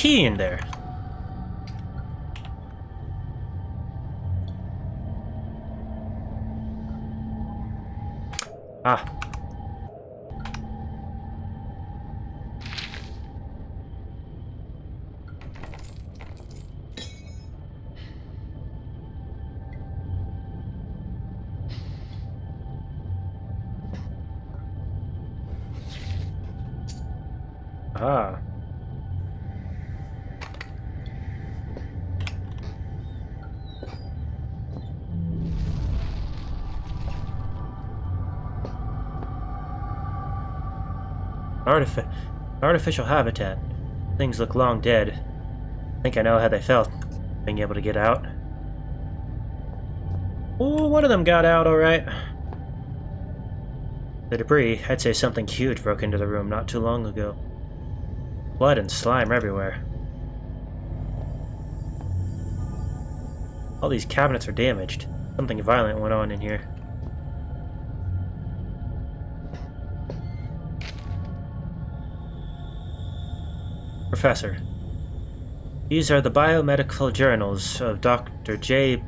key in there. Ah. Ah. Artificial habitat. Things look long dead. I think I know how they felt, being able to get out. Oh, one of them got out alright. The debris, I'd say something huge broke into the room not too long ago. Blood and slime everywhere. All these cabinets are damaged. Something violent went on in here. Professor, these are the biomedical journals of Dr. J.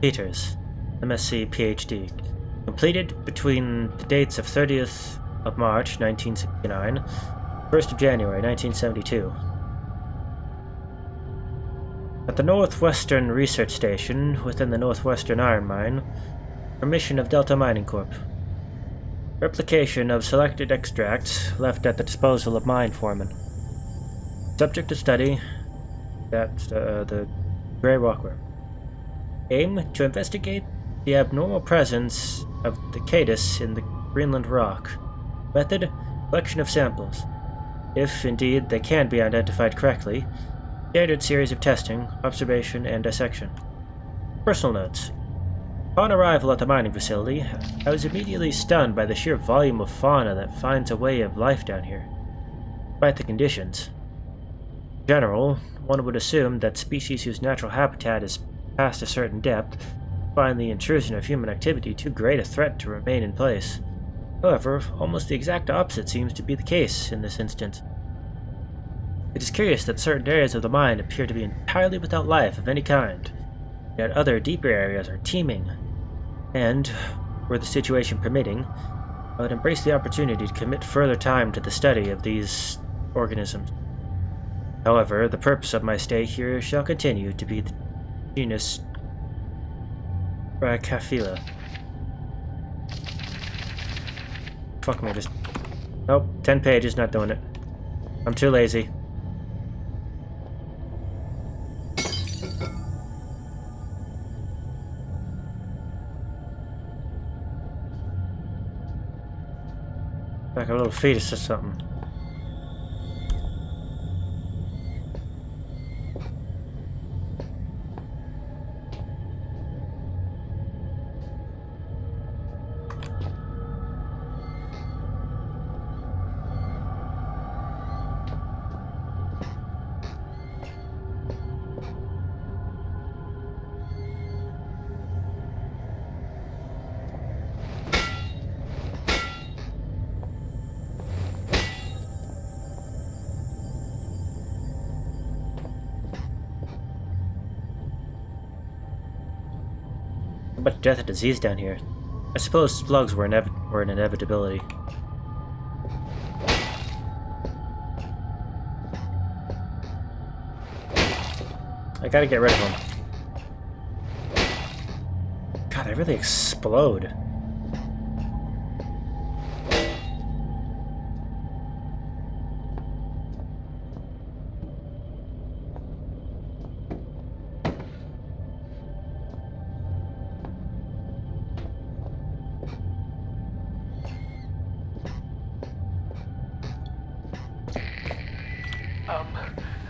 Peters, MSc, PhD, completed between the dates of 30th of March 1969, 1st of January 1972. At the Northwestern Research Station within the Northwestern Iron Mine, permission of Delta Mining Corp. Replication of selected extracts left at the disposal of mine foreman. Subject to study, that's the Grey Walker. Aim to investigate the abnormal presence of the Cadus in the Greenland rock. Method, collection of samples. If indeed they can be identified correctly, standard series of testing, observation, and dissection. Personal notes. Upon arrival at the mining facility, I was immediately stunned by the sheer volume of fauna that finds a way of life down here. Despite the conditions. In general, one would assume that species whose natural habitat is past a certain depth find the intrusion of human activity too great a threat to remain in place. However, almost the exact opposite seems to be the case in this instance. It is curious that certain areas of the mine appear to be entirely without life of any kind, yet other deeper areas are teeming, and, were the situation permitting, I would embrace the opportunity to commit further time to the study of these organisms. However, the purpose of my stay here shall continue to be the genus Brachyphila. Fuck me, just... Nope, 10 pages, not doing it. I'm too lazy. Like a little fetus or something. But death and disease down here. I suppose slugs were an inevitability. I gotta get rid of them. God, they really explode.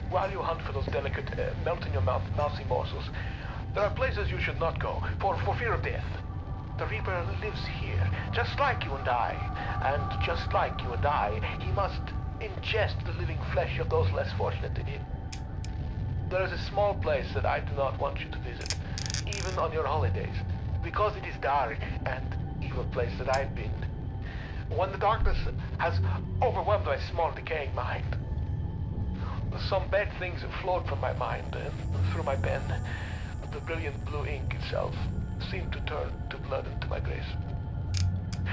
While you hunt for those delicate, melt-in-your-mouth mousy morsels, there are places you should not go, for fear of death. The Reaper lives here, just like you and I. And just like you and I, he must ingest the living flesh of those less fortunate than him. There is a small place that I do not want you to visit, even on your holidays, because it is dark and evil place that I've been. When the darkness has overwhelmed my small decaying mind, Some bad things flowed from my mind and through my pen. The brilliant blue ink itself seemed to turn to blood into my grace.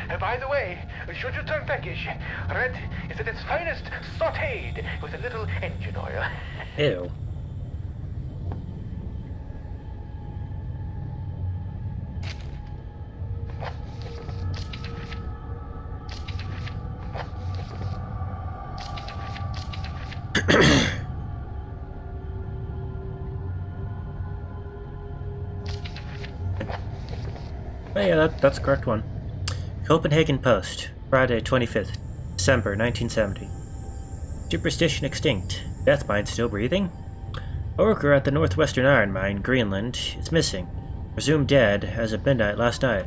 And by the way, should you turn package, red is at its finest sautéed with a little engine oil. Ew. Oh yeah, that's the correct one. Copenhagen Post, Friday 25th, December 1970. Superstition extinct. Death mine still breathing? A worker at the Northwestern Iron Mine, Greenland, is missing. Presumed dead as of midnight last night.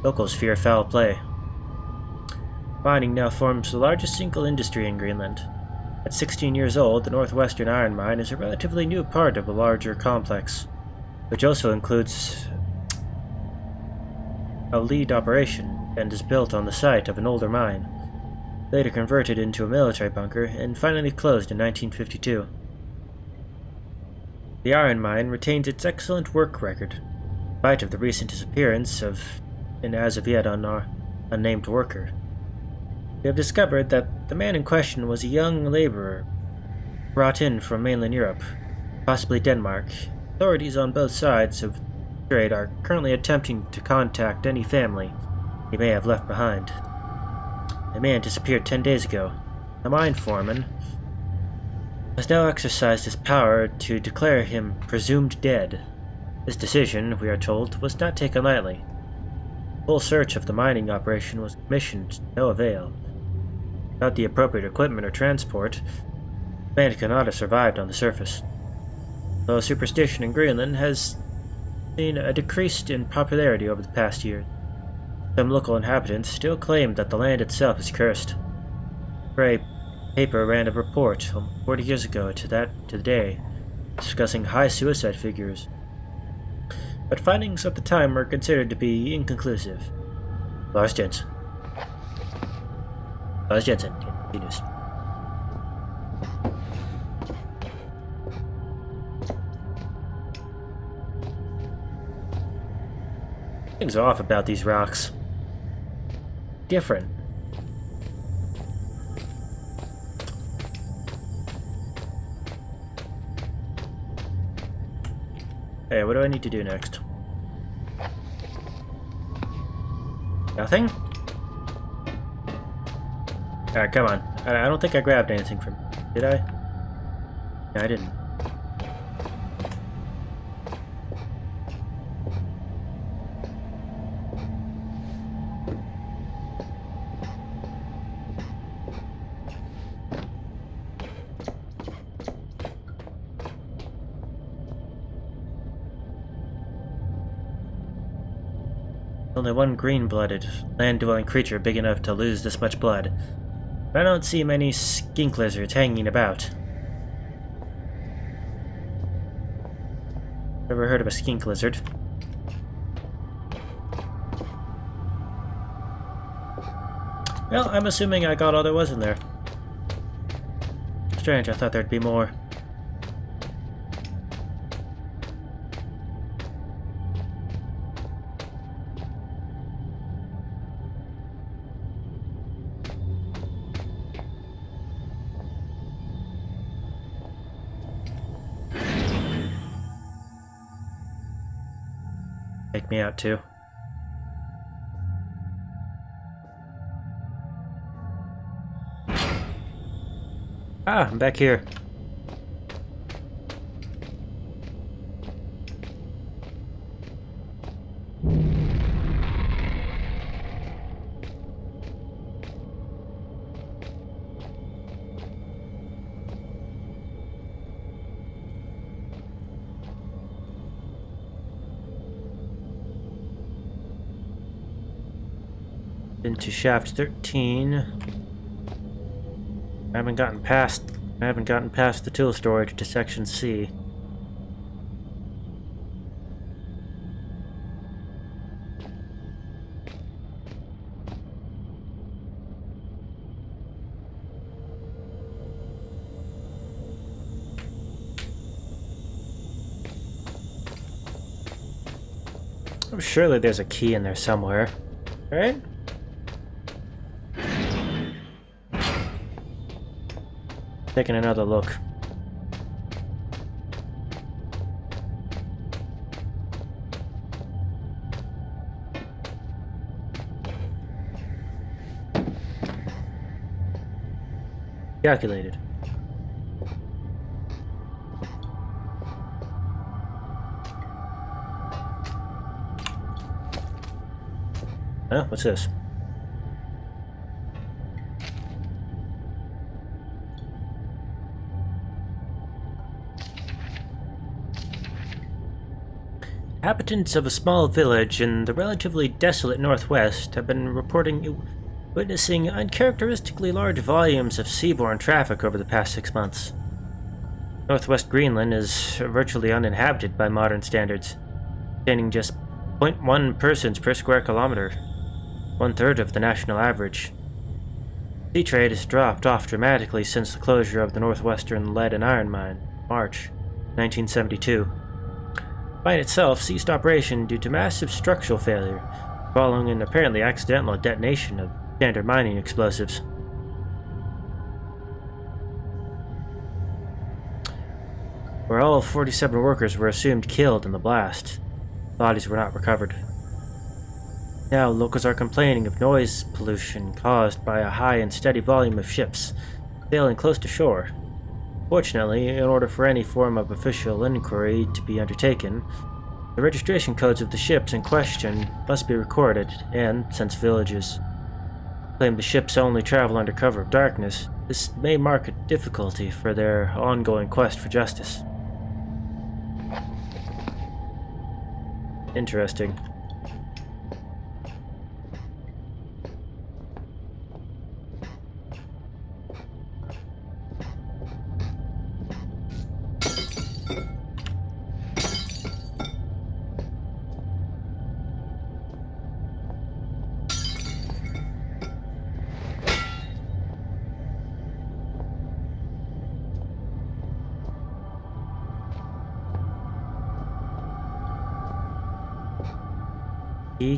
Locals fear foul play. Mining now forms the largest single industry in Greenland. At 16 years old, the Northwestern Iron Mine is a relatively new part of a larger complex, which also includes a lead operation and is built on the site of an older mine, later converted into a military bunker and finally closed in 1952. The iron mine retains its excellent work record, in spite of the recent disappearance of an as of yet unnamed worker. We have discovered that the man in question was a young laborer brought in from mainland Europe, possibly Denmark. Authorities on both sides of the trade are currently attempting to contact any family he may have left behind. The man disappeared 10 days ago. The mine foreman has now exercised his power to declare him presumed dead. This decision, we are told, was not taken lightly. A full search of the mining operation was commissioned to no avail. Without the appropriate equipment or transport, the man could not have survived on the surface. Though superstition in Greenland has seen a decrease in popularity over the past year, some local inhabitants still claim that the land itself is cursed. The paper ran a report 40 years ago to the day, discussing high suicide figures, but findings at the time were considered to be inconclusive. Lars Jensen continues. Things are off about these rocks. Different. Hey, what do I need to do next? Nothing? Alright, come on. I don't think I grabbed anything from... Did I? No, I didn't. Only one green-blooded, land-dwelling creature big enough to lose this much blood. But I don't see many skink lizards hanging about. Never heard of a skink lizard. Well, I'm assuming I got all there was in there. Strange, I thought there'd be more. Take me out too. Ah, I'm back here. Into shaft 13. I haven't gotten past the tool storage to section C. Surely there's a key in there somewhere, right? Taking another look. Calculated. Huh? What's this? Inhabitants of a small village in the relatively desolate northwest have been witnessing uncharacteristically large volumes of seaborne traffic over the past 6 months. Northwest Greenland is virtually uninhabited by modern standards, containing just 0.1 persons per square kilometer, 1/3 of the national average. Sea trade has dropped off dramatically since the closure of the Northwestern Lead and Iron Mine, March 1972. The mine itself ceased operation due to massive structural failure, following an apparently accidental detonation of standard mining explosives. Where all 47 workers were assumed killed in the blast, bodies were not recovered. Now, locals are complaining of noise pollution caused by a high and steady volume of ships sailing close to shore. Fortunately, in order for any form of official inquiry to be undertaken, the registration codes of the ships in question must be recorded, and since villages claim the ships only travel under cover of darkness, this may mark a difficulty for their ongoing quest for justice. Interesting.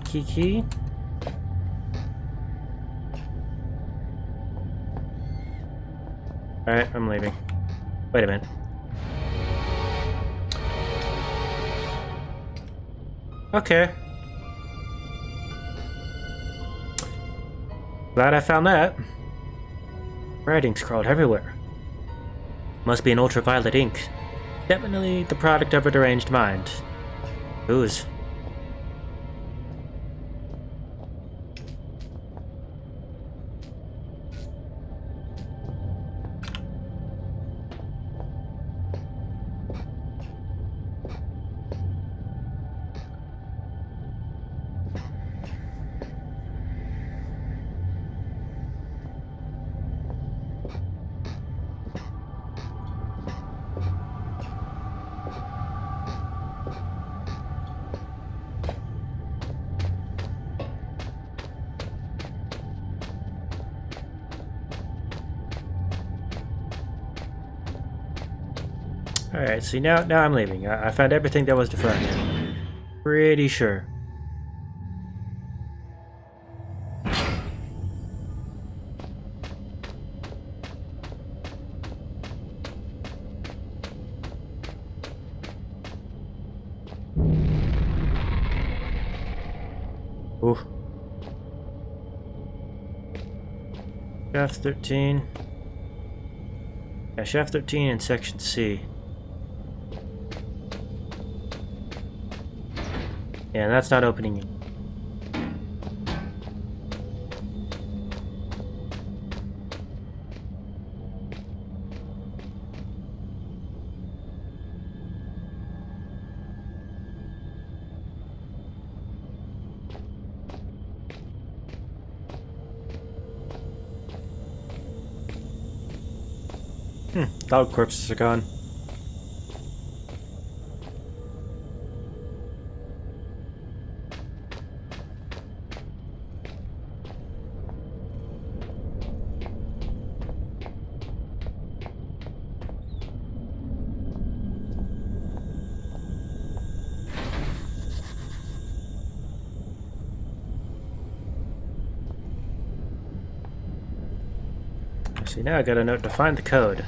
Key. Alright, I'm leaving. Wait a minute. Okay. Glad I found that. Writing scrawled everywhere. Must be an ultraviolet ink. Definitely the product of a deranged mind. Whose? Alright, see now I'm leaving. I found everything that was to find here. Pretty sure. Ooh. Shaft 13. Yeah, Shaft 13 in Section C. Yeah, that's not opening it. Dog corpses are gone. See, now I gotta note to find the code.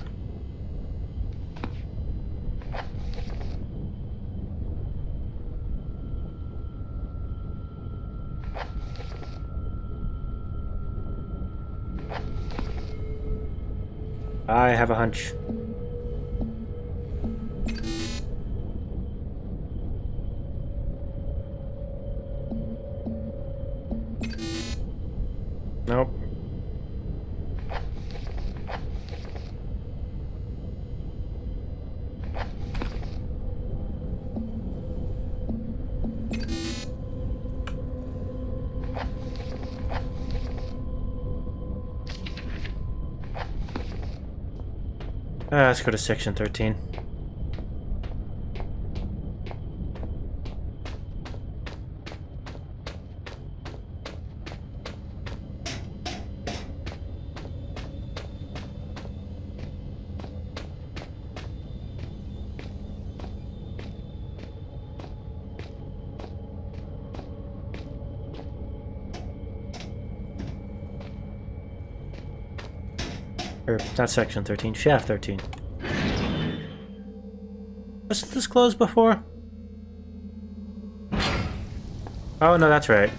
I have a hunch. Nope. Let's go to section 13. Or, not section 13, shaft 13. Wasn't this closed before? Oh, no, that's right.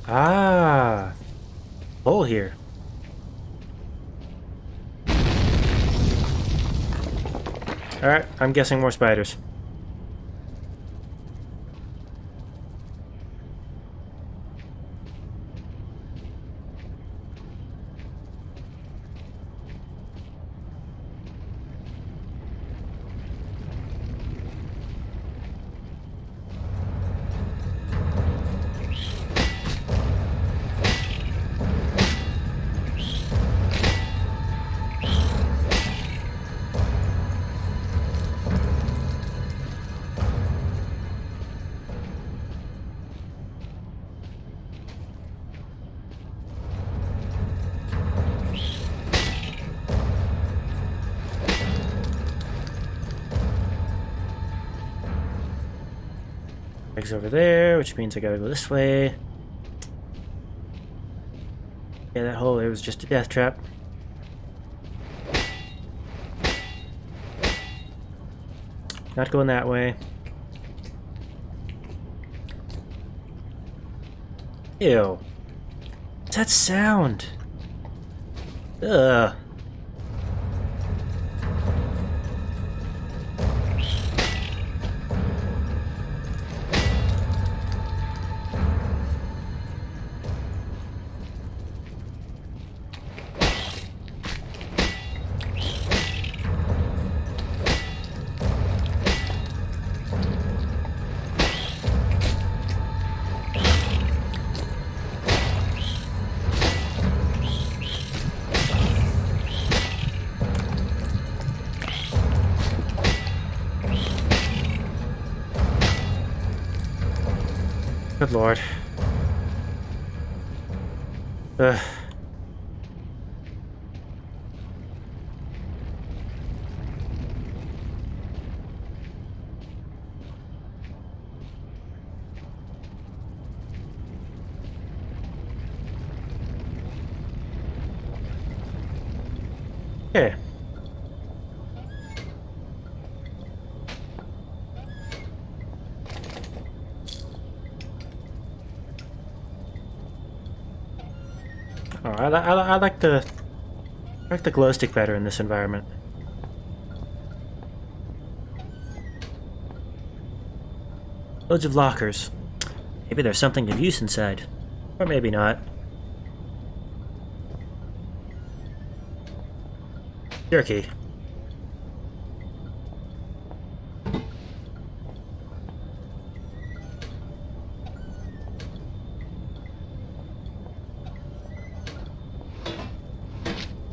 Ah, hole here. Alright, I'm guessing more spiders. Eggs over there, which means I gotta go this way. Yeah, that hole there was just a death trap. Not going that way. Ew. What's that sound? Ugh. Good lord. Ugh. Okay. Oh, I like the glow stick better in this environment. Loads of lockers. Maybe there's something of use inside. Or maybe not. Jerky.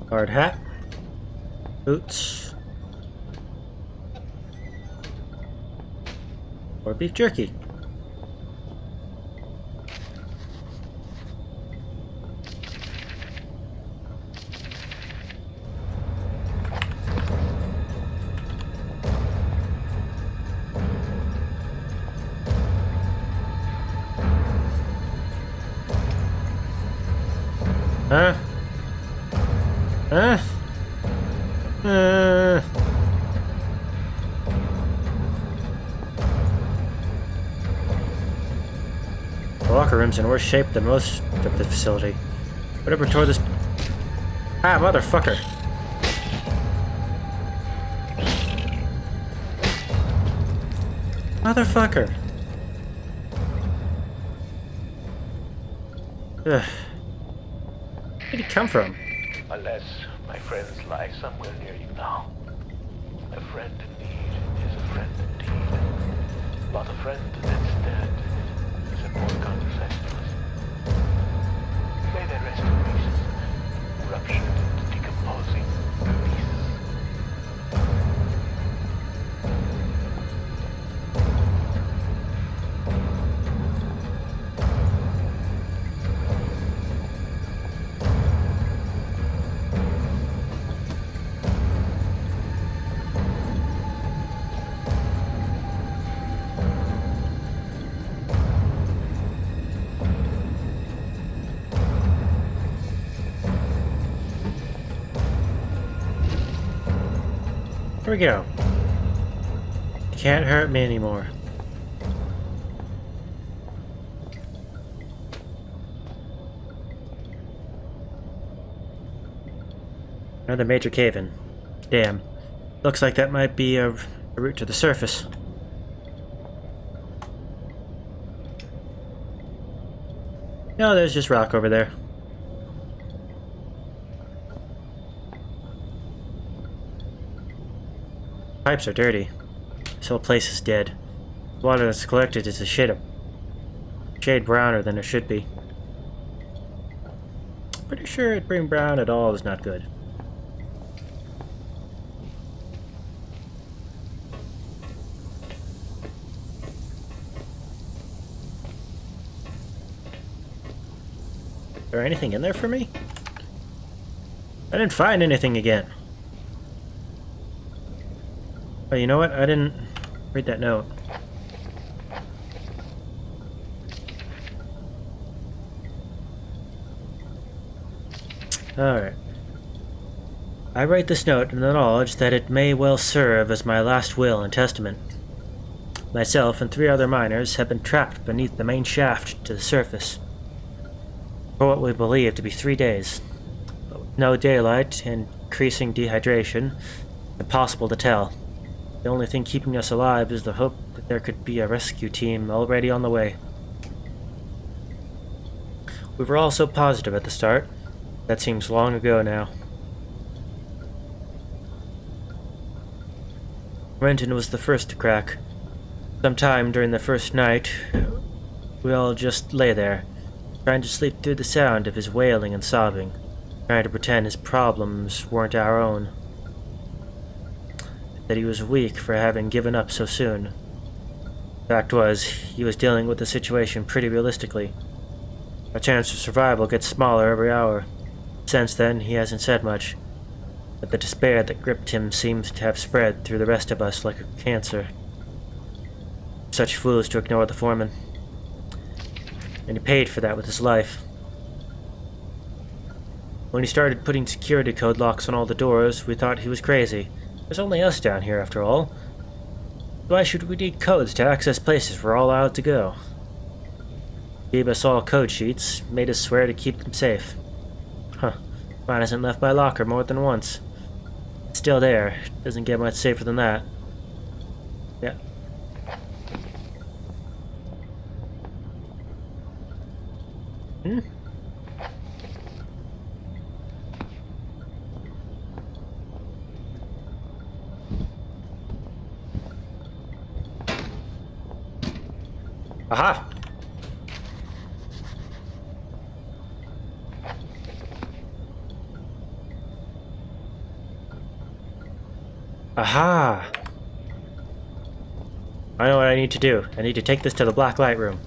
Hard hat. Boots. Or beef jerky. Huh? Huh? The locker room's in worse shape than most of the facility. Whatever tore this... Ah, motherfucker! Motherfucker! Ugh. Where'd he come from? Unless my friends lie somewhere near you now. A friend in need is a friend indeed. But a friend that's dead is a more conversationalist. May they rest in peace, ruptured and decomposing pieces. Here we go. You can't hurt me anymore. Another major cave-in. Damn. Looks like that might be a route to the surface. No, there's just rock over there. Pipes are dirty. This whole place is dead. The water that's collected is a shade browner than it should be. Pretty sure it being brown at all is not good. Is there anything in there for me? I didn't find anything again. Oh, you know what? I didn't read that note. Alright. I write this note in the knowledge that it may well serve as my last will and testament. Myself and 3 other miners have been trapped beneath the main shaft to the surface for what we believe to be 3 days. But with no daylight and increasing dehydration, impossible to tell. The only thing keeping us alive is the hope that there could be a rescue team already on the way. We were all so positive at the start. That seems long ago now. Renton was the first to crack. Sometime during the first night, we all just lay there, trying to sleep through the sound of his wailing and sobbing, trying to pretend his problems weren't our own. That he was weak for having given up so soon. Fact was, he was dealing with the situation pretty realistically. Our chance of survival gets smaller every hour. Since then, he hasn't said much, but the despair that gripped him seems to have spread through the rest of us like a cancer. Such fools to ignore the foreman. And he paid for that with his life. When he started putting security code locks on all the doors, we thought he was crazy. There's only us down here, after all. Why should we need codes to access places we're all allowed to go? Gave us all code sheets, made us swear to keep them safe. Huh. Mine hasn't left my locker more than once. It's still there. Doesn't get much safer than that. Yeah. Hmm? Aha! Aha! I know what I need to do. I need to take this to the black light room.